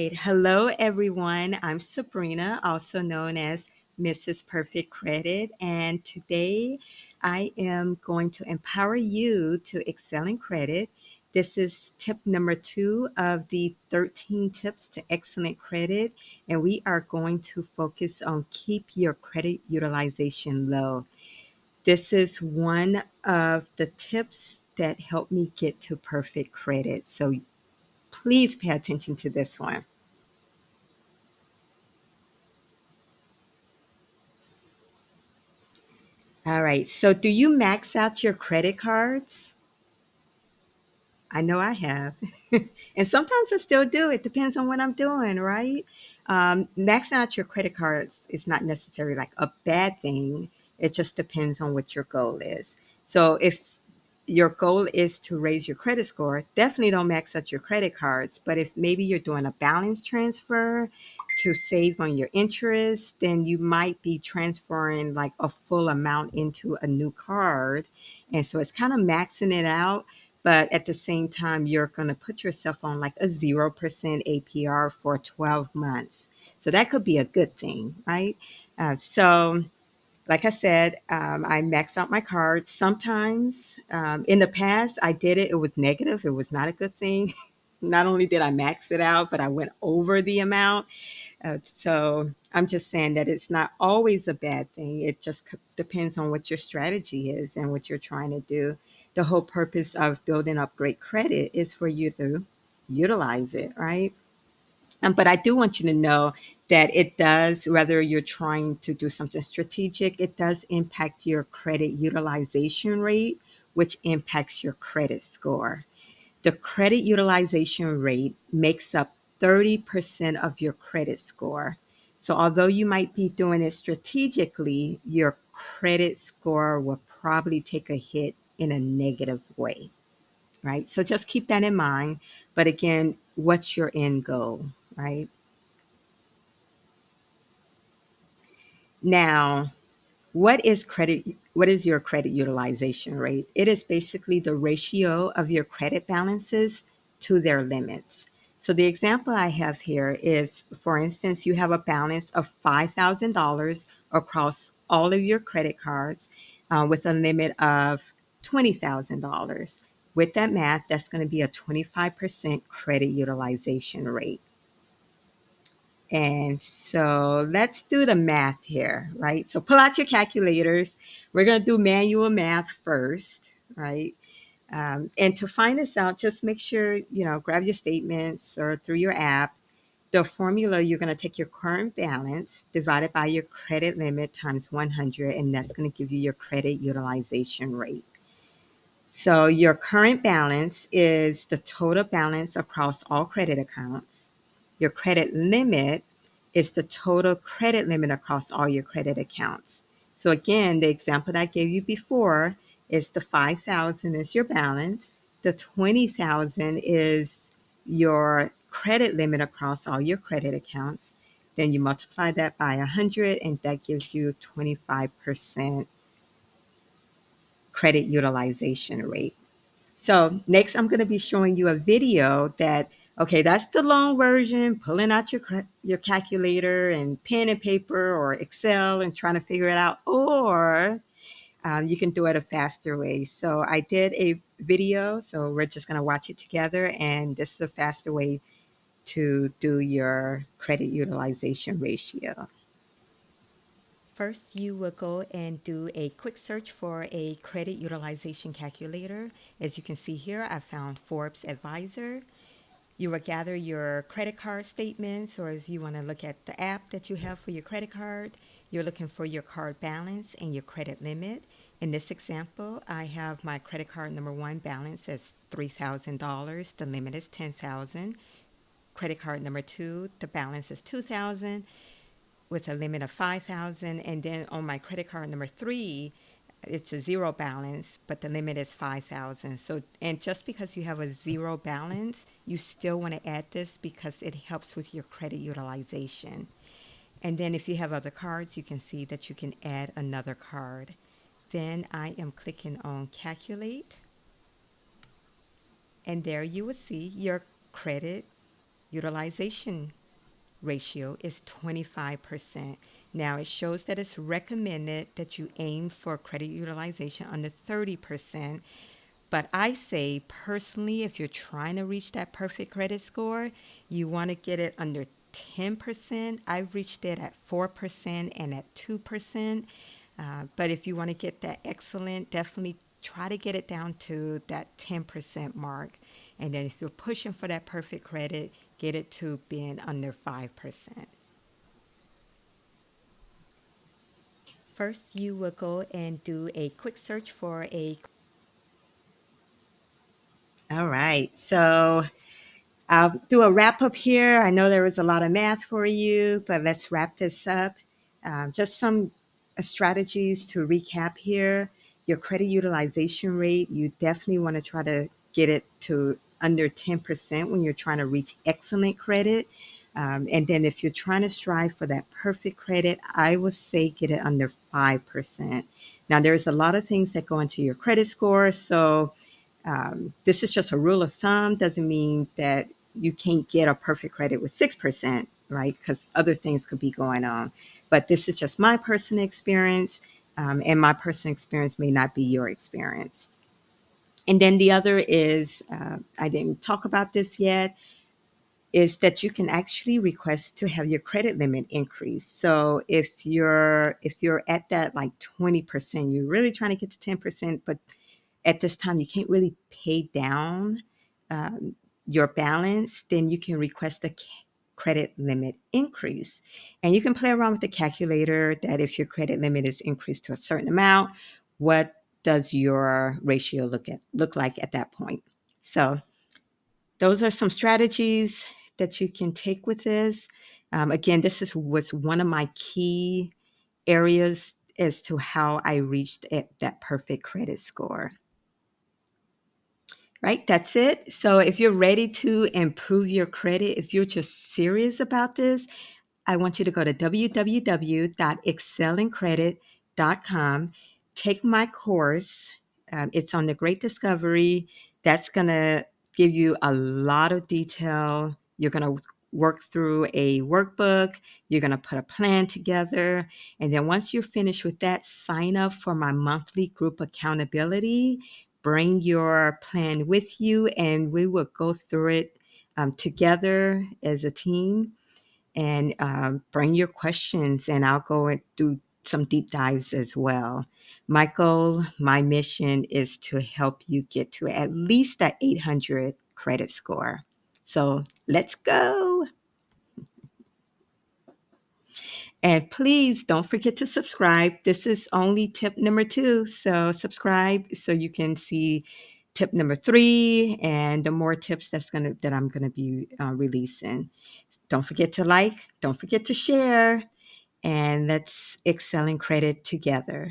right. Hello, everyone. I'm Sabrina, also known as Mrs. Perfect Credit. And today I am going to empower you to excel in credit. This is tip number 2 of the 13 tips to excellent credit. And we are going to focus on keep your credit utilization low. This is one of the tips that help me get to perfect credit. So please pay attention to this one. All right. So, do you max out your credit cards? I know I have. And sometimes I still do. It depends on what I'm doing, right? Maxing out your credit cards is not necessarily like a bad thing. It just depends on what your goal is. So, if your goal is to raise your credit score, definitely don't max out your credit cards. But if maybe you're doing a balance transfer to save on your interest, then you might be transferring like a full amount into a new card. And so it's kind of maxing it out, but at the same time, you're going to put yourself on like a 0% APR for 12 months. So that could be a good thing, right? So, like I said, I max out my cards. Sometimes in the past, I did it. It was negative. It was not a good thing. Not only did I max it out, but I went over the amount. So I'm just saying that it's not always a bad thing. It just depends on what your strategy is and what you're trying to do. The whole purpose of building up great credit is for you to utilize it, right? But I do want you to know that it does, whether you're trying to do something strategic, it does impact your credit utilization rate, which impacts your credit score. The credit utilization rate makes up 30% of your credit score. So, although you might be doing it strategically, your credit score will probably take a hit in a negative way, right? So, just keep that in mind. But again, what's your end goal, right? Now, what is your credit utilization rate? It is basically the ratio of your credit balances to their limits. So the example I have here is, for instance, you have a balance of $5,000 across all of your credit cards with a limit of $20,000. With that math, that's going to be a 25% credit utilization rate. And so let's do the math here, right? So pull out your calculators. We're going to do manual math first, right? And to find this out, just make sure, grab your statements or through your app. The formula, you're going to take your current balance divided by your credit limit times 100, and that's going to give you your credit utilization rate. So your current balance is the total balance across all credit accounts. Your credit limit is the total credit limit across all your credit accounts. So again, the example that I gave you before is the 5,000 is your balance, the 20,000 is your credit limit across all your credit accounts. Then you multiply that by 100 and that gives you 25% credit utilization rate. So next, I'm going to be showing you a video that, okay, that's the long version, pulling out your calculator and pen and paper or Excel and trying to figure it out, or you can do it a faster way. So I did a video, so we're just going to watch it together, and this is a faster way to do your credit utilization ratio. First, you will go and do a quick search for a credit utilization calculator. As you can see here, I found Forbes Advisor. You will gather your credit card statements, or if you want to look at the app that you have for your credit card, you're looking for your card balance and your credit limit. In this example, I have my credit card number 1 balance as $3,000. The limit is $10,000. Credit card number 2, the balance is $2,000 with a limit of $5,000. And then on my credit card number 3, it's a zero balance, but the limit is $5,000. So, and just because you have a zero balance, you still want to add this because it helps with your credit utilization. And then if you have other cards, you can see that you can add another card. Then I am clicking on calculate, and there you will see your credit utilization ratio is 25%. Now, it shows that it's recommended that you aim for credit utilization under 30%. But I say personally, if you're trying to reach that perfect credit score, you want to get it under 10%. I've reached it at 4% and at 2%. But if you want to get that excellent, definitely try to get it down to that 10% mark. And then if you're pushing for that perfect credit, get it to being under 5%. First, you will go and do a quick search for a. All right. So I'll do a wrap up here. I know there was a lot of math for you, but let's wrap this up. Just some strategies to recap here. Your credit utilization rate, you definitely want to try to get it to under 10% when you're trying to reach excellent credit. And then if you're trying to strive for that perfect credit, I would say get it under 5%. Now, there's a lot of things that go into your credit score. So this is just a rule of thumb, doesn't mean that you can't get a perfect credit with 6%, right? Because other things could be going on. But this is just my personal experience, and my personal experience may not be your experience. And then the other is, I didn't talk about this yet, is that you can actually request to have your credit limit increase. So if you're at that like 20%, you're really trying to get to 10%, but at this time you can't really pay down um, your balance, then you can request a credit limit increase. And you can play around with the calculator that if your credit limit is increased to a certain amount, what does your ratio look like at that point? So those are some strategies that you can take with this. Again, this is what's one of my key areas as to how I reached that perfect credit score. Right, that's it. So if you're ready to improve your credit, if you're just serious about this, I want you to go to www.excellincredit.com. Take my course. It's on the Great Discovery. That's going to give you a lot of detail. You're going to work through a workbook. You're going to put a plan together. And then once you're finished with that, sign up for my monthly group accountability. Bring your plan with you, and we will go through it together as a team, and bring your questions, and I'll go and do some deep dives as well. My goal, my mission is to help you get to at least that 800 credit score. So let's go. And please don't forget to subscribe. This is only tip number 2. So subscribe so you can see tip number 3 and the more tips that I'm gonna be releasing. Don't forget to like, don't forget to share, and let's excel in credit together.